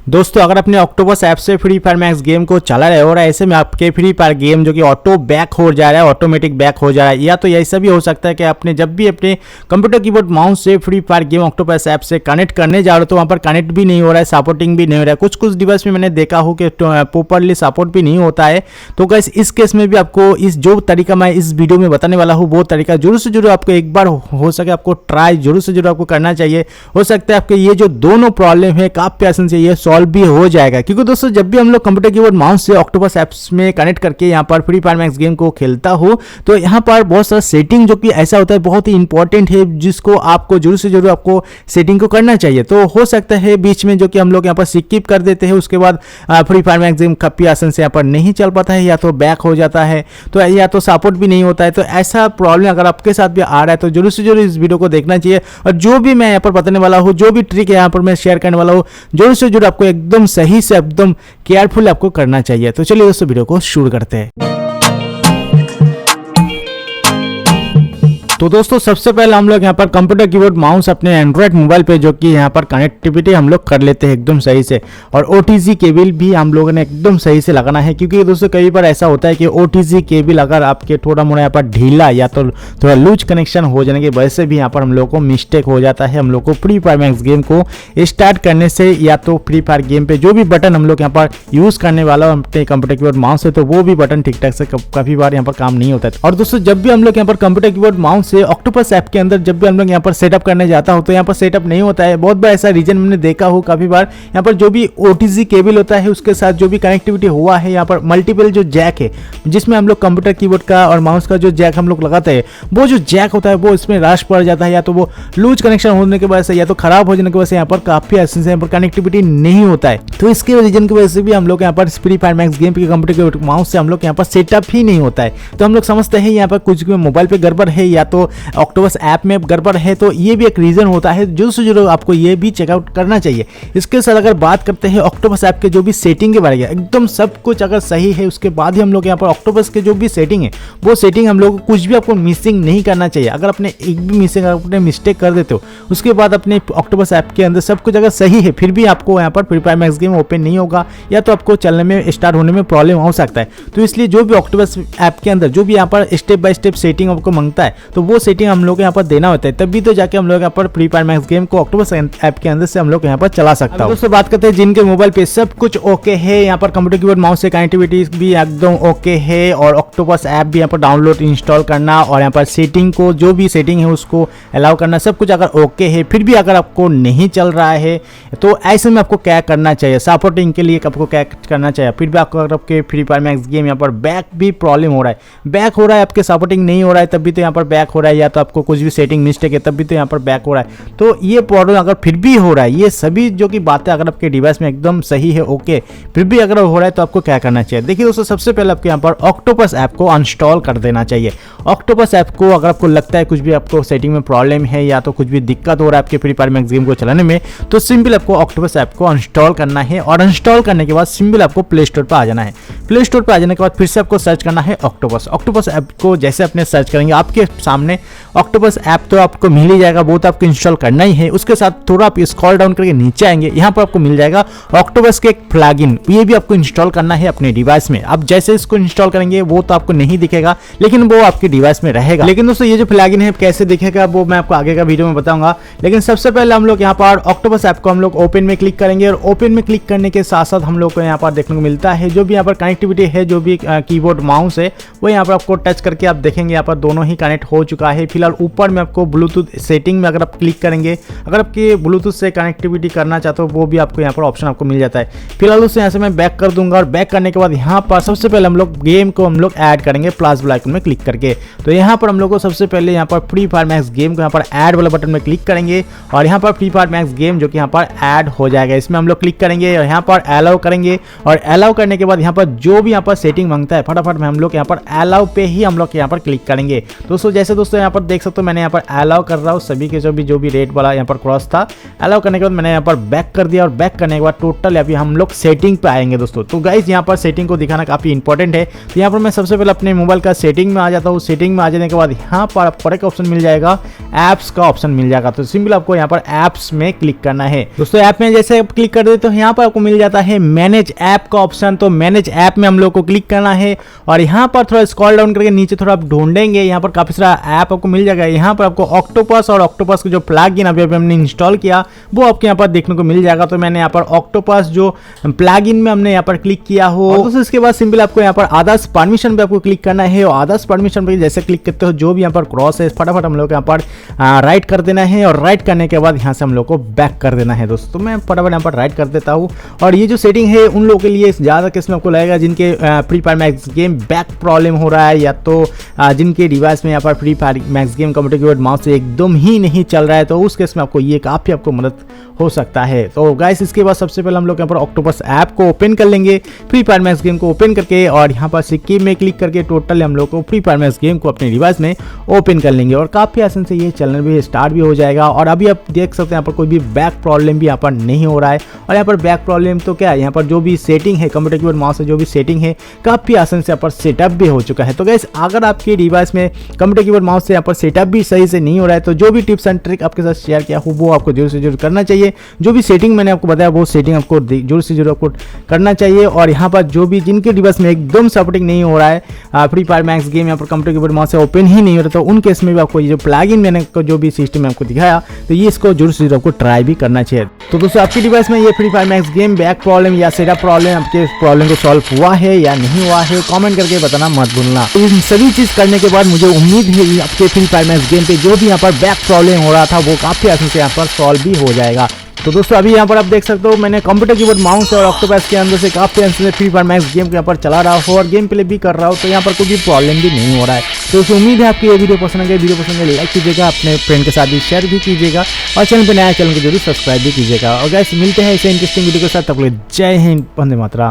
दोस्तों अगर अपने ऑक्टोपस ऐप से फ्री फायर मैक्स गेम को चला रहे हो और ऐसे में आपके फ्री फायर गेम जो कि ऑटो बैक हो जा रहा है, ऑटोमेटिक बैक हो जा रहा है, या तो ऐसा भी हो सकता है कि आपने जब भी अपने कंप्यूटर कीबोर्ड माउस से free fire game octopus app से कनेक्ट करने जा रहे हो तो वहाँ पर कनेक्ट भी नहीं हो रहा है, सपोर्टिंग भी नहीं हो रहा है। कुछ कुछ डिवाइस में मैंने देखा हो कि प्रॉपरली सपोर्ट भी नहीं होता है। तो गाइस इस केस में भी आपको इस जो तरीका मैं इस वीडियो में बताने वाला हूँ वो तरीका जरूर से जरूर आपको एक बार हो सके आपको ट्राई जरूर से जरूर आपको करना चाहिए। हो सकता है आपके ये जो दोनों प्रॉब्लम है काफी आसान से ये सॉल्व भी हो जाएगा। क्योंकि दोस्तों जब भी हम लोग कंप्यूटर कीबोर्ड माउस से ऑक्टोपस ऐप्स में कनेक्ट करके यहाँ पर फ्री फायर मैक्स गेम को खेलता हो तो यहाँ पर बहुत सारा सेटिंग जो कि ऐसा होता है बहुत ही इंपॉर्टेंट है जिसको आपको जरूर से जरूर आपको सेटिंग को करना चाहिए। तो हो सकता है बीच में जो कि हम लोग यहाँ पर स्किप कर देते हैं, उसके बाद फ्री फायर मैक्स गेम काफी आसान से यहाँ पर नहीं चल पाता है, या तो बैक हो जाता है तो या तो सपोर्ट भी नहीं होता है। तो ऐसा प्रॉब्लम अगर आपके साथ भी आ रहा है तो जरूर से जरूर इस वीडियो को देखना चाहिए। और जो भी मैं यहाँ पर बताने वाला हूँ, जो भी ट्रिक यहाँ पर मैं शेयर करने वाला हूँ, जरूर से जरूर आपको एकदम सही से एकदम केयरफुल आपको करना चाहिए। तो चलिए दोस्तों वीडियो को शुरू करते हैं। तो दोस्तों सबसे पहले हम लोग यहाँ पर कंप्यूटर कीबोर्ड माउस अपने एंड्रॉयड मोबाइल पे जो कि यहाँ पर कनेक्टिविटी हम लोग कर लेते हैं एकदम सही से, और OTG केबल भी हम लोगों ने एकदम सही से लगाना है। क्योंकि दोस्तों कई बार ऐसा होता है कि OTG केबल अगर आपके थोड़ा मोड़ा यहाँ पर ढीला या तो थोड़ा लूज कनेक्शन हो जाने की वजह से भी यहाँ पर हम लोग को मिस्टेक हो जाता है। हम लोग को फ्री फायर मैक्स गेम को स्टार्ट करने से या तो फ्री फायर गेम पे जो भी बटन हम लोग यहाँ पर यूज़ करने वाला अपने कंप्यूटर कीबोर्ड माउस है तो वो भी बटन ठीक ठाक से काफ़ी बार यहाँ पर काम नहीं होता है। और दोस्तों जब भी हम लोग यहाँ पर कंप्यूटर कीबोर्ड माउस से ऑक्टोपस ऐप के अंदर जब भी हम लोग यहाँ पर सेटअप करने जाता हो तो यहाँ पर सेटअप नहीं होता है। बहुत बार ऐसा रीजन मैंने देखा हो, काफी बार यहाँ पर जो भी OTG केबल होता है उसके साथ जो भी कनेक्टिविटी हुआ है, यहाँ पर मल्टीपल जो जैक है जिसमें हम लोग कंप्यूटर कीबोर्ड का और माउस का जो जैक हम लोग लगाते हैं वो जो जैक होता है वो इसमें रश पड़ जाता है, या तो वो लूज कनेक्शन होने की वजह से या तो खराब हो जाने की वजह से यहाँ पर काफी आसान से यहाँ पर कनेक्टिविटी नहीं होता है। तो इसके रीजन की वजह से भी हम लोग यहाँ पर फ्री फायर मैक्स गेम के कंप्यूटर कीबोर्ड माउस से हम लोग यहाँ पर सेटअप ही नहीं होता है। तो हम लोग समझते हैं यहाँ पर कुछ मोबाइल पे गड़बड़ है या तो ऑक्टोपस ऐप में गड़बड़ है, तो ये भी एक रीजन होता है जो से जरूर आपको ये भी चेकआउट करना चाहिए। इसके साथ अगर बात करते हैं ऑक्टोपस ऐप के जो भी सेटिंग के बारे में, एकदम सब कुछ अगर सही है उसके बाद ही हम लोग यहाँ पर ऑक्टोपस के जो भी सेटिंग है वो सेटिंग हम लोग को कुछ भी आपको मिसिंग नहीं करना चाहिए। अगर अपने एक भी मिसिंग अपने मिस्टेक कर देते हो उसके बाद अपने ऑक्टोपस ऐप के अंदर सब कुछ अगर सही है फिर भी आपको यहाँ पर free fire max game open नहीं होगा या तो आपको चलने में स्टार्ट होने में प्रॉब्लम हो सकता है। तो इसलिए जो भी ऑक्टोपस ऐप के अंदर जो भी यहाँ पर स्टेप बाय स्टेप सेटिंग आपको मांगता है तो वो सेटिंग हम लोग यहाँ पर देना होता है, तभी तो जाके हम लोग यहाँ पर फ्री फायर मैक्स गेम को ऑक्टोपस ऐप के अंदर से हम लोग यहाँ पर चला सकता है। दोस्तों बात करते हैं जिनके मोबाइल पे सब कुछ ओके है, यहाँ पर कंप्यूटर कीबोर्ड माउस से कनेक्टिविटी भी एकदम ओके है और ऑक्टोपस ऐप भी यहाँ पर डाउनलोड इंस्टॉल करना और यहाँ पर सेटिंग को जो भी सेटिंग है उसको अलाउ करना सब कुछ अगर ओके है, फिर भी अगर आपको नहीं चल रहा है तो ऐसे में आपको क्या करना चाहिए, सपोर्टिंग के लिए आपको क्या करना चाहिए। फिर भी आपको अगर आपके फ्री फायर मैक्स गेम यहाँ पर बैक भी प्रॉब्लम हो रहा है, बैक हो रहा है, आपके सपोर्टिंग नहीं हो रहा है तब भी तो यहाँ पर बैक हो रहा है, या तो आपको कुछ भी सेटिंग मिस्टेक है तब भी तो यहाँ पर बैक हो रहा है, तो ये प्रॉब्लम अगर फिर भी हो रहा है, ये सभी जो कि बातें अगर आपके डिवाइस में एकदम सही है ओके फिर भी अगर हो रहा है तो आपको क्या करना चाहिए। देखिए दोस्तों सबसे पहले आपको यहाँ पर ऑक्टोपस ऐप को अनइंस्टॉल कर देना चाहिए। ऑक्टोपस ऐप को अगर आपको लगता है कुछ भी आपको सेटिंग में प्रॉब्लम है या तो कुछ भी दिक्कत हो रहा है आपके फ्री फायर मैक्स गेम को चलाने में तो सिंपल आपको ऑक्टोपस ऐप को अनइंस्टॉल करना है, और अनइंस्टॉल करने के बाद सिंपल आपको प्ले स्टोर पर आ जाना है। प्ले स्टोर पर आ जाने के बाद फिर से आपको सर्च करना है ऑक्टोपस ऐप को। जैसे अपने सर्च करेंगे आपके सामने ऑक्टोपस ऐप तो आपको मिल ही जाएगा, वो तो आपको इंस्टॉल करना ही है। उसके साथ थोड़ा आप स्क्रॉल डाउन करके नीचे आएंगे, यहाँ पर आपको मिल जाएगा ऑक्टोपस के एक प्लगइन, ये भी आपको इंस्टॉल करना है अपने डिवाइस में। अब जैसे इसको इंस्टॉल करेंगे वो तो आपको नहीं दिखेगा लेकिन वो आपके डिवाइस में रहेगा। लेकिन दोस्तों ये जो प्लगइन है कैसे दिखेगा वो मैं आपको आगे का वीडियो में बताऊंगा। लेकिन सबसे पहले हम लोग यहाँ पर ऑक्टोपस ऐप को हम लोग ओपन में क्लिक करेंगे, और ओपन में क्लिक करने के साथ साथ हम लोग को यहाँ पर देखने को मिलता है जो भी यहाँ पर कनेक्टिविटी है, जो भी कीबोर्ड माउस है वो यहाँ पर आपको टच करके आप देखेंगे यहाँ पर दोनों ही कनेक्ट हो चुका है। फिलहाल ऊपर में आपको ब्लूटूथ सेटिंग में अगर आप क्लिक करेंगे, अगर आपकी ब्लूटूथ से कनेक्टिविटी करना चाहते हो वो भी आपको यहाँ पर ऑप्शन आपको मिल जाता है। फिलहाल उससे यहाँ से मैं बैक कर दूंगा, और बैक करने के बाद यहाँ पर सबसे पहले हम लोग गेम को हम लोग ऐड करेंगे प्लस वाला आइकन में क्लिक करके। तो यहाँ पर हम लोग को सबसे पहले यहाँ पर फ्री फायर मैक्स गेम को यहाँ पर ऐड वाला बटन में क्लिक करेंगे, और यहाँ पर फ्री फायर मैक्स गेम जो कि यहाँ पर ऐड हो जाएगा इसमें हम लोग क्लिक करेंगे और यहाँ पर अलाउ करेंगे। और अलाउ करने के बाद यहाँ पर जो भी यहाँ पर सेटिंग मांगता है फटाफट में हम लोग यहाँ पर अलाउ पे ही हम लोग यहाँ पर क्लिक करेंगे। दोस्तों जैसे दोस्तों यहाँ पर देख सकते हो मैंने यहाँ पर अलाउ कर रहा हूँ सभी के जो भी रेट वाला यहाँ पर क्रॉस था। अलाउ करने के बाद मैंने यहाँ पर बैक कर दिया और बैक करने के बाद टोटल अभी हम लोग सेटिंग पे आएंगे दोस्तों। तो गाइस यहाँ पर सेटिंग को दिखाना काफी इंपॉर्टेंट है। तो यहाँ पर मैं सबसे पहले अपने मोबाइल का सेटिंग में आ जाता हूँ। सेटिंग में आ जाने के बाद यहाँ पर आपको एक ऑप्शन मिल जाएगा, ऐप्स का ऑप्शन मिल जाएगा। तो सिंपल आपको यहाँ पर ऐप्स में क्लिक करना है दोस्तों। ऐप में जैसे आप क्लिक कर देते तो यहाँ पर आपको मिल जाता है मैनेज ऐप का ऑप्शन। तो मैनेज ऐप में हम लोग को क्लिक करना है और यहाँ पर थोड़ा स्क्रॉल डाउन करके नीचे थोड़ा आप ढूंढेंगे, यहाँ पर काफी सारा ऐप आपको मिल जाएगा। यहाँ पर आपको ऑक्टोपस और ऑक्टोपस का जो प्लगइन अभी हमने इंस्टॉल किया वो आपको यहाँ पर देखने को मिल जाएगा। तो मैंने यहाँ पर ऑक्टोपस जो प्लगइन में हमने यहाँ पर क्लिक किया हो। और दोस्तों इसके बाद सिंपल आपको यहाँ पर अदर्स परमिशन पे आपको क्लिक करना है और अदर्स परमिशन पे जैसे क्लिक करते हो जो भी यहाँ पर क्रॉस है फटाफट हम लोग यहाँ पर राइट कर देना है और राइट करने के बाद यहाँ से हम लोग को बैक कर देना है दोस्तों। तो मैं फटाफट यहाँ पर राइट कर देता हूँ। और ये जो सेटिंग है उन लोगों के लिए ज़्यादा केस में आपको लगेगा जिनके free fire max game back problem हो रहा है या तो जिनके डिवाइस में यहाँ पर free fire max game computer keyboard mouse से एकदम ही नहीं चल रहा है, तो उस केस में आपको ये काफ़ी आपको मदद हो सकता है। तो गाइस इसके बाद सबसे पहले हम लोग यहाँ पर ऑक्टोपस ऐप को ओपन कर लेंगे, फ्री फायर मैक्स गेम को ओपन करके और यहाँ पर सिक्की में क्लिक करके टोटल हम लोग को फ्री फायर मैक्स गेम को अपने डिवाइस में ओपन कर लेंगे और काफ़ी आसान से ये चलना भी स्टार्ट भी हो जाएगा। और अभी आप देख सकते हैं यहाँ पर कोई भी बैक प्रॉब्लम भी यहाँ पर नहीं हो रहा है। और यहाँ पर बैक प्रॉब्लम तो क्या है, यहाँ पर जो भी सेटिंग है कंप्यूटर कीबोर्ड माउस से जो भी सेटिंग है काफ़ी आसान से यहाँ पर सेटअप भी हो चुका है। तो गाइस अगर आपके डिवाइस में कंप्यूटर कीबोर्ड माउस से यहाँ पर सेटअप भी सही से नहीं हो रहा है तो जो भी टिप्स एंड ट्रिक आपके साथ शेयर किया हो वो आपको जरूर से जरूर करना चाहिए। जो भी सेटिंग मैंने आपको बताया वो सेटिंग आपको जरूर से जरूर आपको करना चाहिए। और यहाँ पर जो भी जिनके डिवाइस में एकदम सपोर्टिंग नहीं हो रहा है फ्री फायर मैक्स गेम यहाँ पर कंप्यूटर कीबोर्ड माउस से ओपन ही नहीं हो रहा, तो उन केस में भी आपको ये जो प्लगइन मैंने जो भी सिस्टम में आपको दिखाया तो ये इसको जरूर से जरूर आपको ट्राई भी करना चाहिए। तो दोस्तों आपकी डिवाइस में ये free fire max game back problem या सेटअप प्रॉब्लम आपके प्रॉब्लम को सॉल्व हुआ है या नहीं हुआ है कमेंट करके बताना मत भूलना। इन सभी चीज करने के बाद मुझे उम्मीद है आपके फ्री फायर मैक्स गेम पे जो भी यहाँ पर बैक प्रॉब्लम हो रहा था वो काफी आसान से यहाँ पर सॉल्व भी हो जाएगा। तो दोस्तों अभी यहाँ पर आप देख सकते हो मैंने कंप्यूटर कीबोर्ड माउस और ऑक्टोपस के अंदर से काफी आसान से फ्री फायर मैक्स गेम को यहाँ पर चला रहा हूँ और गेम प्ले भी कर रहा हूँ, तो यहाँ पर कोई भी प्रॉब्लम भी नहीं हो रहा है। तो दोस्तों उम्मीद है आपको ये वीडियो पसंद आ गया। वीडियो पसंद आए लाइक कीजिएगा, अपने फ्रेंड के साथ भी शेयर भी कीजिएगा और चैनल पर नया चैनल को जरूर सब्सक्राइब भी कीजिएगा। और गाइस मिलते हैं ऐसे इंटरेस्टिंग वीडियो के साथ, तब तक के लिए जय हिंद, वंदे मातरम।